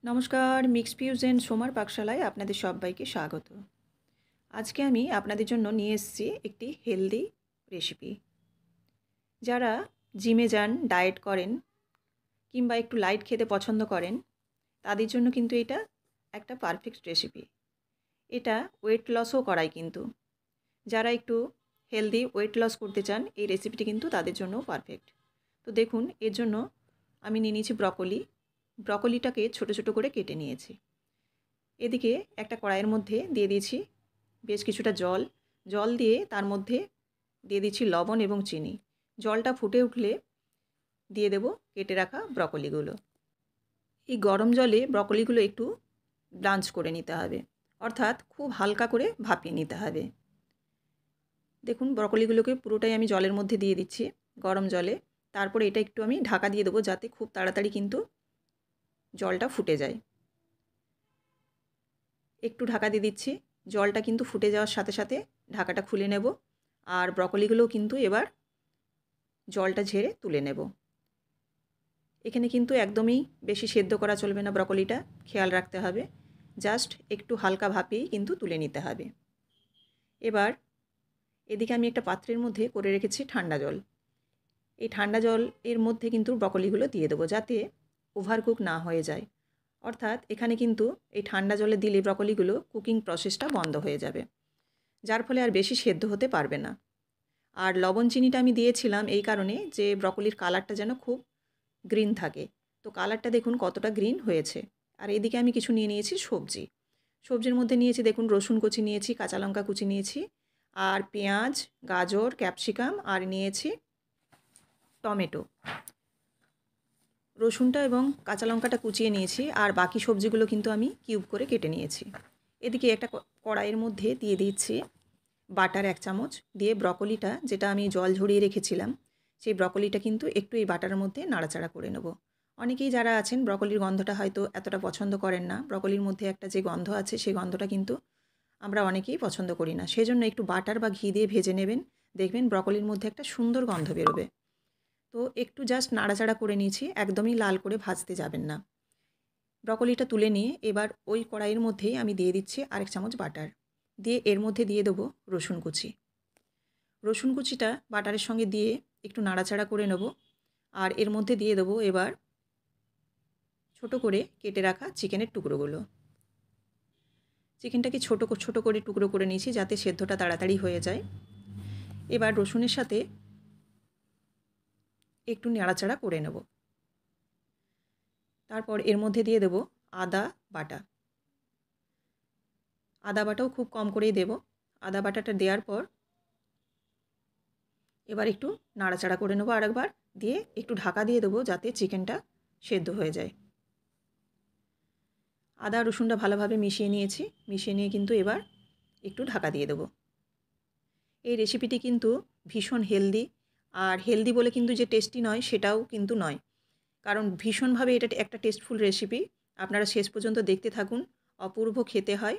নমস্কার, mix fusion সোমার পাকশালায় আপনাদের সবাইকে স্বাগত। আজকে আমি আপনাদের জন্য নিয়ে এসেছি একটি হেলদি রেসিপি। যারা জিমে যান, ডায়েট করেন কিংবা একটু লাইট খেতে পছন্দ করেন, তাদের জন্য কিন্তু এটা একটা পারফেক্ট রেসিপি। এটা ওয়েট লসও করায় কিন্তু। যারা একটু হেলদি ওয়েট লস করতে চান, এই রেসিপিটি কিন্তু তাদের জন্যও পারফেক্ট। তো দেখুন, এর জন্য আমি নিয়ে নিয়েছি ব্রকলিটাকে ছোট ছোট করে কেটে নিয়েছি। এদিকে একটা কড়াইয়ের মধ্যে দিয়ে দিয়েছি বেশ কিছুটা জল দিয়ে তার মধ্যে দিয়ে দিচ্ছি লবণ এবং চিনি। জলটা ফুটে উঠলে দিয়ে দেব কেটে রাখা ব্রকলিগুলো। এই গরম জলে ব্রকলিগুলো একটু ব্লাঞ্চ করে নিতে হবে, অর্থাৎ খুব হালকা করে ভাপিয়ে নিতে হবে। দেখুন, ব্রকলিগুলোকে পুরোটাই আমি জলের মধ্যে দিয়ে দিচ্ছি, গরম জলে। তারপরে এটা একটু আমি ঢাকা দিয়ে দেবো, যাতে খুব তাড়াতাড়ি কিন্তু জলটা ফুটে যায়। একটু ঢাকা দিয়ে দিচ্ছি। জলটা কিন্তু ফুটে যাওয়ার সাথে সাথে ঢাকাটা খুলে নেব। আর ব্রকলিগুলোও কিন্তু এবার জলটা ঝেড়ে তুলে নেব। এখানে কিন্তু একদমই বেশি সেদ্ধ করা চলবে না, ব্রকলিটা খেয়াল রাখতে হবে। জাস্ট একটু হালকা ভাপেই কিন্তু তুলে নিতে হবে। এবার এদিকে আমি একটা পাত্রের মধ্যে করে রেখেছি ঠান্ডা জল। এই ঠান্ডা জল এর মধ্যে কিন্তু ব্রকলিগুলো দিয়ে দেবো, যাতে ওভারকুক না হয়ে যায়। অর্থাৎ এখানে কিন্তু এই ঠান্ডা জলে দিলে ব্রকলিগুলো কুকিং প্রসেসটা বন্ধ হয়ে যাবে, যার ফলে আর বেশি সেদ্ধ হতে পারবে না। আর লবণ চিনিটা আমি দিয়েছিলাম এই কারণে যে ব্রকলির কালারটা যেন খুব গ্রিন থাকে। তো কালারটা দেখুন কতটা গ্রিন হয়েছে। আর এদিকে আমি কিছু নিয়ে নিয়েছি সবজির মধ্যে নিয়েছি দেখুন রসুন কুচি নিয়েছি, কাঁচা লঙ্কা কুচি নিয়েছি, আর পেঁয়াজ, গাজর, ক্যাপসিকাম, আর নিয়েছি টমেটো। রসুনটা এবং কাঁচা লঙ্কাটা কুচিয়ে নিয়েছি, আর বাকি সবজিগুলো কিন্তু আমি কিউব করে কেটে নিয়েছি। এদিকে একটা কড়াইয়ের মধ্যে দিয়ে দিচ্ছি বাটার 1 চামচ, দিয়ে ব্রকলিটা যেটা আমি জল ঝরিয়ে রেখেছিলাম, সেই ব্রকলিটা কিন্তু একটু এই বাটারের মধ্যে নাড়াচাড়া করে নেব। অনেকেই যারা আছেন ব্রকলির গন্ধটা হয়তো এতটা পছন্দ করেন না। ব্রকলির মধ্যে একটা যে গন্ধ আছে, সেই গন্ধটা কিন্তু আমরা অনেকেই পছন্দ করি না। সেজন্য একটু বাটার বা ঘি দিয়ে ভেজে নেবেন, দেখবেন ব্রকলির মধ্যে একটা সুন্দর গন্ধ বেরোবে। তো একটু জাস্ট নাড়াচাড়া করে নিয়েছি, একদমই লাল করে ভাজতে যাবেন না। ব্রকলিটা তুলে নিয়ে এবার ওই কড়াইয়ের মধ্যেই আমি দিয়ে দিচ্ছি 1 চামচ বাটার, দিয়ে এর মধ্যে দিয়ে দেবো রসুন কুচি। রসুন কুচিটা বাটারের সঙ্গে দিয়ে একটু নাড়াচাড়া করে নেব। আর এর মধ্যে দিয়ে দেবো এবার ছোট করে কেটে রাখা চিকেনের টুকরোগুলো। চিকেনটাকে ছোট ছোট করে টুকরো করে নিয়েছি, যাতে সেদ্ধটা তাড়াতাড়ি হয়ে যায়। এবার রসুনের সাথে একটু নাড়াচাড়া করে নেব। তারপর এর মধ্যে দিয়ে দেব আদা বাটা। আদা বাটাও খুব কম করেই দেব। আদা বাটাটা দেওয়ার পর এবার একটু নাড়াচাড়া করে নেব আরেকবার, দিয়ে একটু ঢাকা দিয়ে দেবো, যাতে চিকেনটা সেদ্ধ হয়ে যায়। আদা রসুনটা ভালোভাবে মিশিয়ে নিয়েছি, মিশিয়ে নিয়ে কিন্তু এবার একটু ঢাকা দিয়ে দেবো। এই রেসিপিটি কিন্তু ভীষণ হেলদি, আর হেলদি বলে কিন্তু যে টেস্টি নয় সেটাও কিন্তু নয়, কারণ ভীষণভাবে এটা একটা টেস্টফুল রেসিপি। আপনারা শেষ পর্যন্ত দেখতে থাকুন, অপূর্ব খেতে হয়,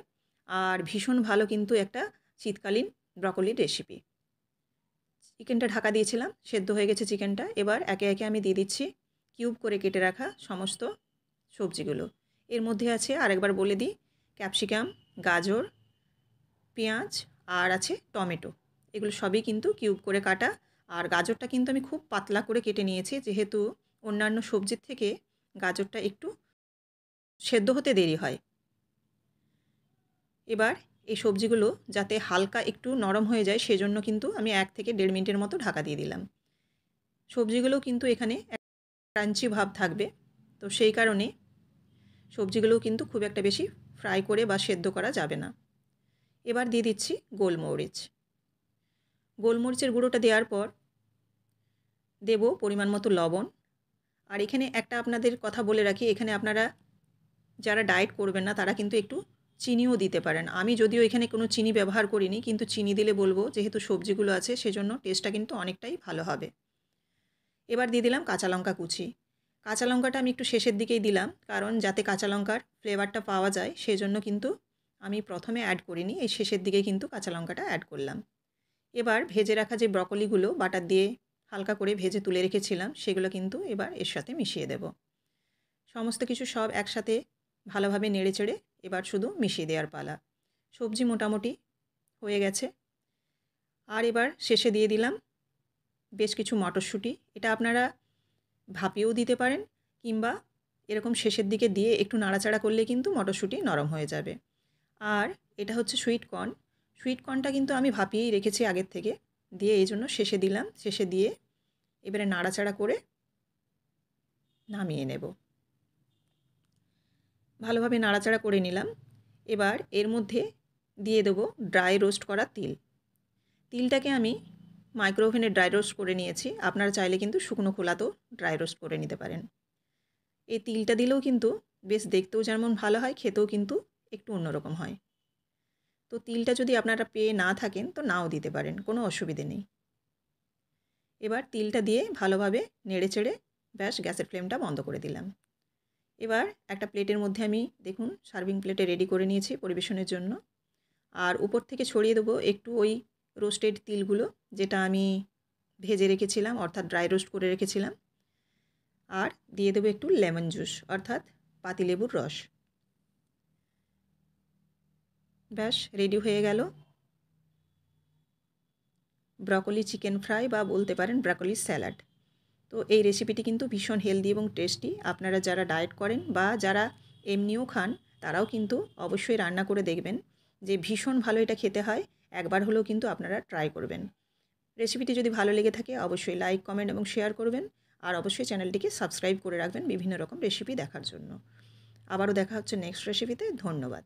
আর ভীষণ ভালো কিন্তু একটা শীতকালীন ব্রকলির রেসিপি। চিকেনটা ঢাকা দিয়েছিলাম, সেদ্ধ হয়ে গেছে চিকেনটা। এবার একে একে আমি দিয়ে দিচ্ছি কিউব করে কেটে রাখা সমস্ত সবজিগুলো। এর মধ্যে আছে, আরেকবার বলে দিই, ক্যাপসিকাম, গাজর, পেঁয়াজ, আর আছে টমেটো। এগুলো সবই কিন্তু কিউব করে কাটা। আর গাজরটা কিন্তু আমি খুব পাতলা করে কেটে নিয়েছি, যেহেতু অন্যান্য সবজির থেকে গাজরটা একটু সেদ্ধ হতে দেরি হয়। এবার এই সবজিগুলো যাতে হালকা একটু নরম হয়ে যায়, সেজন্য কিন্তু আমি 1 থেকে 1.5 মিনিটের মতো ঢাকা দিয়ে দিলাম। সবজিগুলো কিন্তু এখানে ক্রাঞ্চি ভাব থাকবে, তো সেই কারণে সবজিগুলোও কিন্তু খুব একটা বেশি ফ্রাই করে বা সেদ্ধ করা যাবে না। এবার দিয়ে দিচ্ছি গোলমরিচের গুঁড়োটা দেওয়ার পর দেব পরিমাণ মতো লবণ। আর এখানে একটা আপনাদের কথা বলে রাখি, এখানে আপনারা যারা ডায়েট করবেন না তারা কিন্তু একটু চিনিও দিতে পারেন। আমি যদিও এখানে কোনো চিনি ব্যবহার করিনি, কিন্তু চিনি দিলে বলবো, যেহেতু সবজিগুলো আছে সেজন্য টেস্টটা কিন্তু অনেকটাই ভালো হবে। এবার দিয়ে দিলাম কাঁচা লঙ্কা কুচি। কাঁচা লঙ্কাটা আমি একটু শেষের দিকেই দিলাম, কারণ যাতে কাঁচা লঙ্কার ফ্লেভারটা পাওয়া যায়, সেজন্য কিন্তু আমি প্রথমে অ্যাড করিনি, এই শেষের দিকেই কিন্তু কাঁচা লঙ্কাটা অ্যাড করলাম। এবার ভেজে রাখা যে ব্রকলিগুলো বাটার দিয়ে হালকা করে ভেজে তুলে রেখেছিলাম, সেগুলো কিন্তু এবার এর সাথে মিশিয়ে দেব। সমস্ত কিছু সব একসাথে ভালোভাবে নেড়েচেড়ে এবার শুধু মিশিয়ে দেওয়ার পালা। সবজি মোটামুটি হয়ে গেছে। আর এবার শেষে দিয়ে দিলাম বেশ কিছু মটরশুঁটি। এটা আপনারা ভাপিয়েও দিতে পারেন, কিংবা এরকম শেষের দিকে দিয়ে একটু নাড়াচাড়া করলে কিন্তু মটরশুঁটি নরম হয়ে যাবে। আর এটা হচ্ছে সুইট কর্ন। সুইট কর্নটা কিন্তু আমি ভাপিয়েই রেখেছি আগের থেকে, দিয়ে এই জন্য শেষে দিলাম। শেষে দিয়ে এবারে নাড়াচাড়া করে নামিয়ে নেব। ভালোভাবে নাড়াচাড়া করে নিলাম। এবার এর মধ্যে দিয়ে দেবো ড্রাই রোস্ট করা তিল। তিলটাকে আমি মাইক্রো ওভেনে ড্রাই রোস্ট করে নিয়েছি। আপনারা চাইলে কিন্তু শুকনো খোলাতেও ড্রাই রোস্ট করে নিতে পারেন। এই তিলটা দিলেও কিন্তু বেশ দেখতেও যেমন ভালো হয়, খেতেও কিন্তু একটু অন্যরকম হয়। তো তিলটা যদি আপনারা পেয়ে না থাকেন তো নাও দিতে পারেন, কোনো অসুবিধে নেই। এবার তিলটা দিয়ে ভালোভাবে নেড়েচেড়ে ব্যাস গ্যাসের ফ্লেমটা বন্ধ করে দিলাম। এবার একটা প্লেটের মধ্যে আমি দেখুন সার্ভিং প্লেটে রেডি করে নিয়েছি পরিবেশনের জন্য। আর উপর থেকে ছড়িয়ে দেবো একটু ওই রোস্টেড তিলগুলো, যেটা আমি ভেজে রেখেছিলাম অর্থাৎ ড্রাই রোস্ট করে রেখেছিলাম। আর দিয়ে দেবো একটু লেমন জুস অর্থাৎ পাতিলেবুর রস। ব্যাস রেডি হয়ে গেল ব্রকলি চিকেন ফ্রাই, বা বলতে পারেন ব্রকলি স্যালাড। তো এই রেসিপিটি কিন্তু ভীষণ হেলদি এবং টেস্টি। আপনারা যারা ডায়েট করেন বা যারা এমনিও খান তারাও কিন্তু অবশ্যই রান্না করে দেখবেন, যে ভীষণ ভালো এটা খেতে হয়। একবার হলেও কিন্তু আপনারা ট্রাই করবেন। রেসিপিটি যদি ভালো লেগে থাকে অবশ্যই লাইক, কমেন্ট এবং শেয়ার করবেন। আর অবশ্যই চ্যানেলটিকে সাবস্ক্রাইব করে রাখবেন বিভিন্ন রকম রেসিপি দেখার জন্য। আবারও দেখা হচ্ছে নেক্সট রেসিপিতে। ধন্যবাদ।